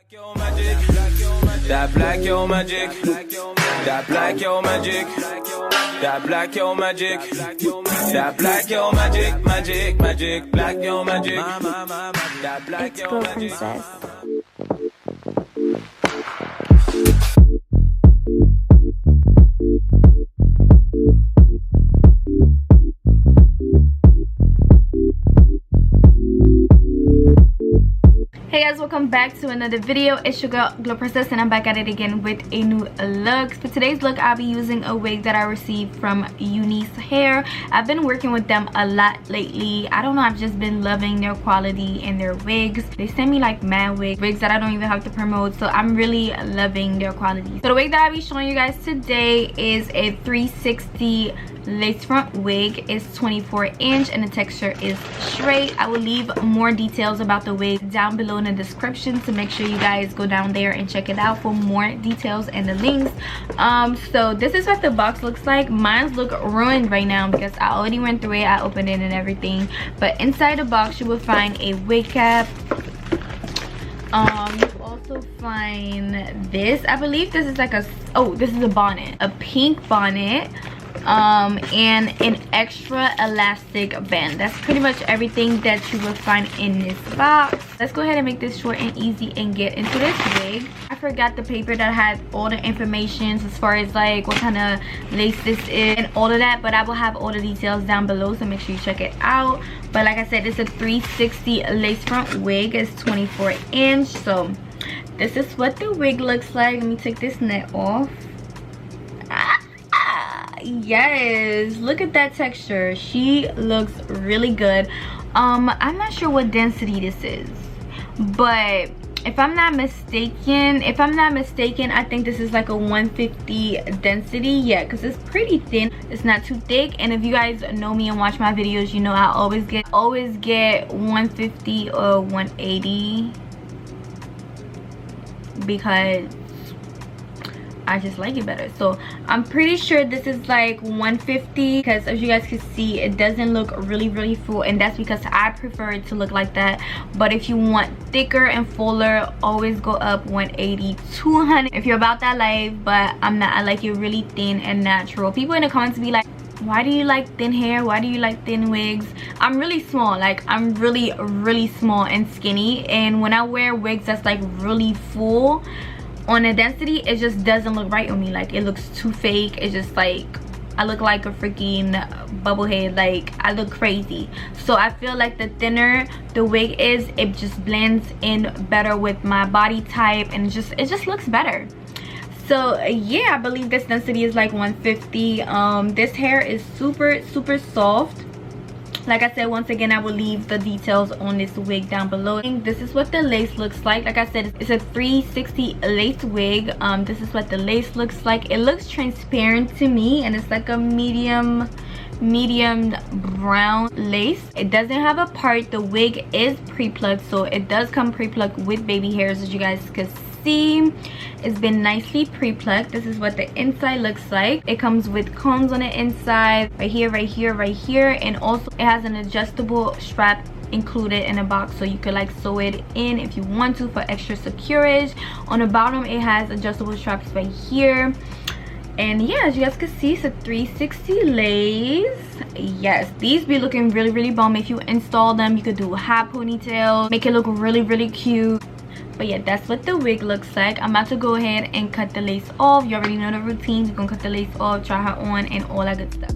That black yo magic, that black yo magic, that black yo magic, that black yo magic, magic, magic, black yo magic, that black yo magic. Princess. Hey guys, welcome back to another video. It's your girl Glow Princess and I'm back at it again with a new look. For today's look, I'll be using a wig that I received from UNice Hair. I've been working with them a lot lately. I don't know, I've just been loving their quality and their wigs. They send me like mad wigs that I don't even have to promote, so I'm really loving their quality. So the wig that I'll be showing you guys today is a 360 lace front wig. It's 24-inch and the texture is straight. I will leave more details about the wig down below in the description, so make sure you guys go down there and check it out for more details and the links. So this is what the box looks like. Mine's look ruined right now because I already went through it. I opened it and everything, but inside the box you will find a wig cap. You also find this. I believe this is like a, oh, this is a bonnet, a pink bonnet, and an extra elastic band. That's pretty much everything that you will find in this box. Let's go ahead and make this short and easy and get into this wig. I forgot the paper that had all the information as far as like what kind of lace this is and all of that, but I will have all the details down below, so make sure you check it out. But like I said, it's a 360 lace front wig. It's 24-inch. So this is what the wig looks like. Let me take this net off. Yes, look at that texture. She looks really good. I'm not sure what density this is, but if I'm not mistaken, I think this is like a 150 density. Yeah, because it's pretty thin. It's not too thick. And if you guys know me and watch my videos, you know I always get 150 or 180 because I just like it better. So I'm pretty sure this is like 150 because as you guys can see, it doesn't look really full, and that's because I prefer it to look like that. But if you want thicker and fuller, always go up 180, 200 if you're about that life. But I'm not. I like it really thin and natural. People in the comments be like, why do you like thin hair? Why do you like thin wigs? I'm really small. Like, I'm really small and skinny, and when I wear wigs that's like really full on a density, it just doesn't look right on me. Like, it looks too fake. It's just like I look like a freaking bubblehead. Like, I look crazy. So I feel like the thinner the wig is, it just blends in better with my body type, and it just looks better. So yeah, I believe this density is like 150. This hair is super soft. Like I said, once again, I will leave the details on this wig down below. This is what the lace looks like. Like I said, it's a 360 lace wig. This is what the lace looks like. It looks transparent to me, and it's like a medium brown lace. It doesn't have a part. The wig is pre-plucked, so it does come pre-plucked with baby hairs, as you guys can see. It's been nicely pre-plucked. This is what the inside looks like. It comes with combs on the inside, right here, and also it has an adjustable strap included in the box, so you could like sew it in if you want to for extra security. On the bottom, it has adjustable straps right here. And yeah, as you guys can see, it's a 360 lace. Yes, these be looking really bomb. If you install them, you could do a high ponytail, make it look really cute. But yeah, that's what the wig looks like. I'm about to go ahead and cut the lace off. You already know the routine. You're gonna cut the lace off, try her on, and all that good stuff.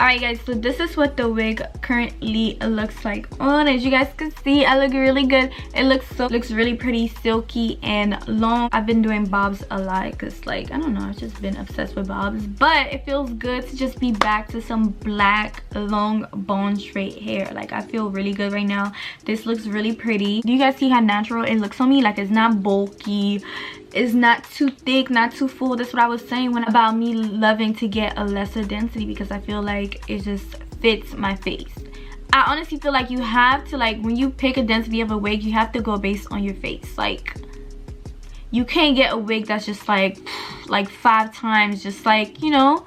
Alright guys, so this is what the wig currently looks like on. As you guys can see, I look really good. It looks really pretty, silky and long. I've been doing bobs a lot because, like, I don't know, I've just been obsessed with bobs. But it feels good to just be back to some black, long, bone straight hair. Like, I feel really good right now. This looks really pretty. Do you guys see how natural it looks on me? Like, it's not bulky. It's not too thick, not too full. That's what I was saying about me loving to get a lesser density, because I feel like it just fits my face. I honestly feel like you have to, like, when you pick a density of a wig, you have to go based on your face. Like, you can't get a wig that's just like 5 times just like, you know,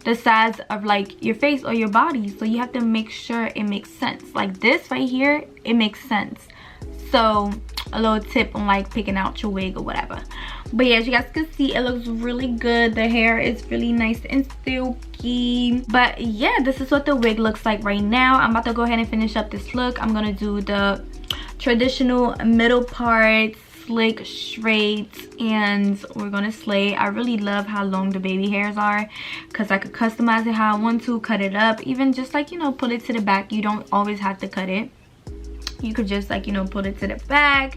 the size of like your face or your body. So you have to make sure it makes sense. Like this right here, it makes sense. So a little tip on like picking out your wig or whatever. But yeah, as you guys can see, it looks really good. The hair is really nice and silky. But yeah, this is what the wig looks like right now. I'm about to go ahead and finish up this look. I'm gonna do the traditional middle part, slick straight, and we're gonna slay. I really love how long the baby hairs are, because I could customize it how I want to, cut it up, even just like, you know, pull it to the back. You don't always have to cut it. You could just like, you know, pull it to the back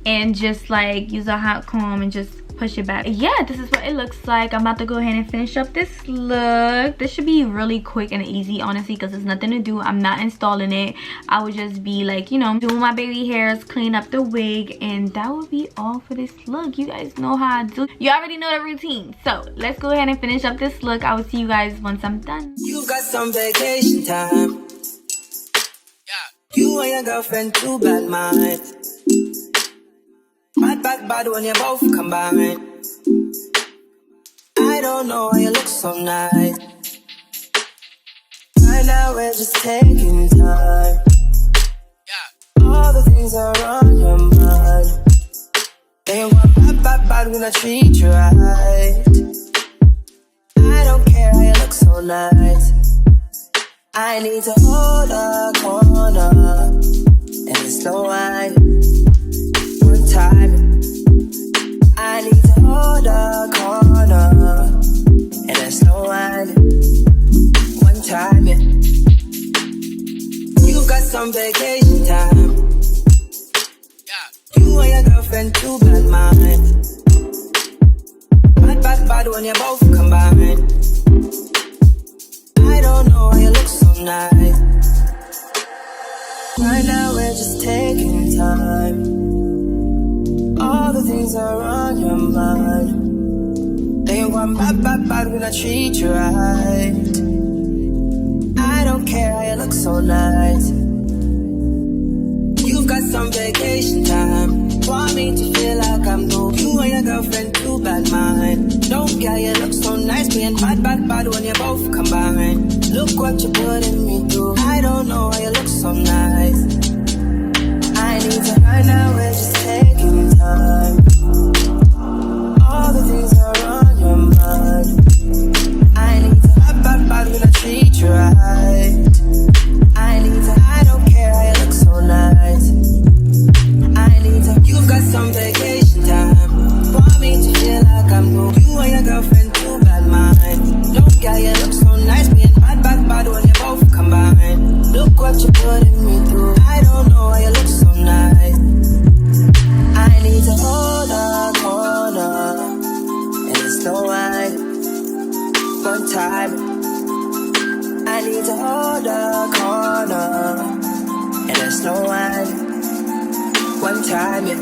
and just like use a hot comb and just push it back. Yeah, this is what it looks like. I'm about to go ahead and finish up this look. This should be really quick and easy, honestly, because there's nothing to do. I'm not installing it. I would just be like, you know, doing my baby hairs, clean up the wig, and that would be all for this look. You guys know how I do. You already know the routine. So let's go ahead and finish up this look. I will see you guys once I'm done. You got some vacation time. You and your girlfriend too bad, man. Bad when you both combine. I don't know why you look so nice. Right now we're just taking time. All the things are on your mind. They want bad when I treat you right. I don't care how you look so nice. I need to hold a corner and slow wine. One time I need to hold a corner and slow wine. One time, yeah. You got some vacation time. You and your girlfriend too bad, man. Bad when you both combine. I don't know why you look so nice. Right now we're just taking time. All the things are on your mind. They want bad when I treat you right. I don't care how you look so nice. You've got some vacation time. Want me to feel like I'm new. You and your girlfriend too bad, man. Don't care, you look so nice. Being bad when you both combine. Look what you're putting me through. I don't know why you look so nice. I need to right now, we're just taking time. All the things are on your mind. I need to bad when I treat you right. I need to, I don't care how you look so nice. I need to, you've got some vacation time. Want me to feel like I'm new. You and your girlfriend too bad, man. Don't care, you look so nice. Being bad when you both combine. Look what you're putting me through. I don't know why you look so nice. I need to hold a corner and slow wine. One time I need to hold a corner and slow wine. One time, yeah.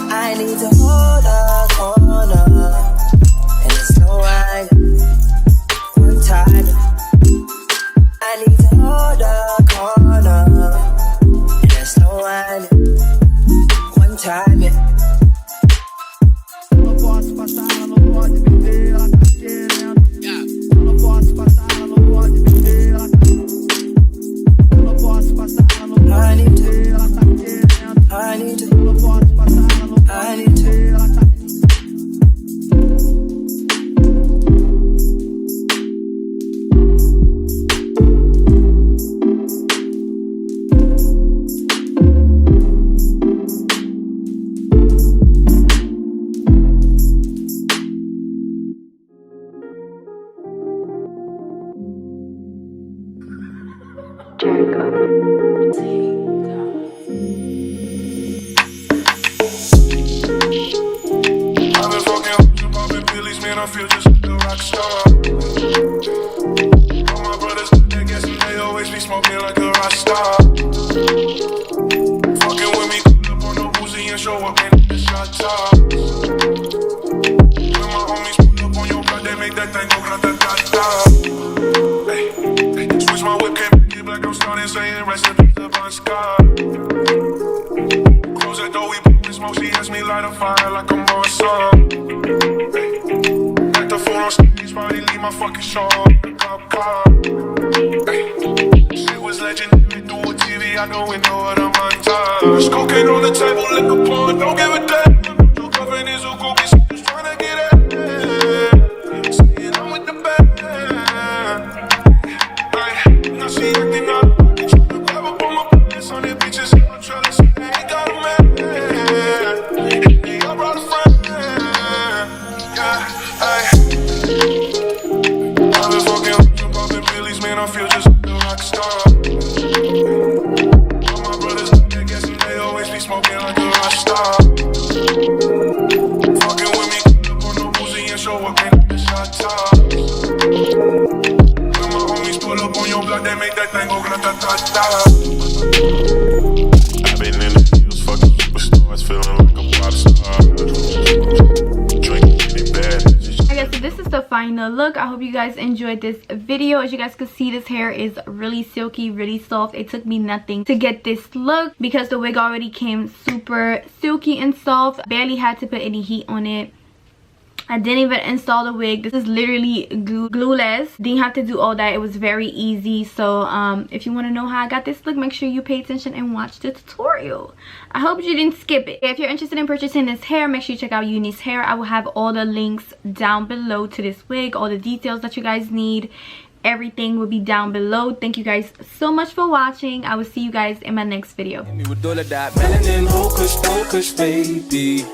I need to hold a corner and slow wine. One time I need to hold a corner and slow wine. One time, yeah. Não posso passar, ela não pode beber, ela tá querendo. Não posso passar, ela não pode beber, ela tá. Não posso passar, ela não pode beber, ela tá querendo. I need to. Não posso passar, ela não pode beber, ela tá. I feel just like a rock star. All my brothers, they guess they always be smoking like a rock star. Fucking with me, pull up on the Uzi and show up in the shot top. When my homies pull up on your block, make that thing go grata-ta-ta. Hey, switch my whip, can't get black, I'm starting sky. Close that door, we put smoke. She asked me light a fire like I'm on sun. At the phone on stage, probably leave my fucking show. Cop car. Shit was legendary through TV. I go into what I'm on time. There's cocaine on the table, liquor porn. Don't give a damn. Your girlfriend is a groupie, so just tryna get it. Saying I'm with the band. Now she acting up. Tryna grab up on my pants on the bitches. I'm tryna say they ain't got a man. Hey, I brought a friend. Yeah, hey. I've been fucking popping pillies, man. I feel just like a rock star. All my brothers, they guess they always be smoking like a rock star. Fucking with me, on the Uzi and show up in the shot top. When my homies pull up on your block, they make that thing go grata-ta-ta. I've been in the fields, fucking superstars, feeling like a pop star. Drinking any bad. Okay, so this is the final look. I hope you guys enjoyed this video. As you guys can see, this hair is really silky, really soft. It took me nothing to get this look because the wig already came super silky and soft. Barely had to put any heat on it. I didn't even install the wig. This is literally glueless. Didn't have to do all that. It was very easy. So if you want to know how I got this look, make sure you pay attention and watch the tutorial. I hope you didn't skip it. If you're interested in purchasing this hair, make sure you check out UNice Hair. I will have all the links down below to this wig, all the details that you guys need. Everything will be down below. Thank you guys so much for watching. I will see you guys in my next video. With all of that melanin, hocus pocus, baby.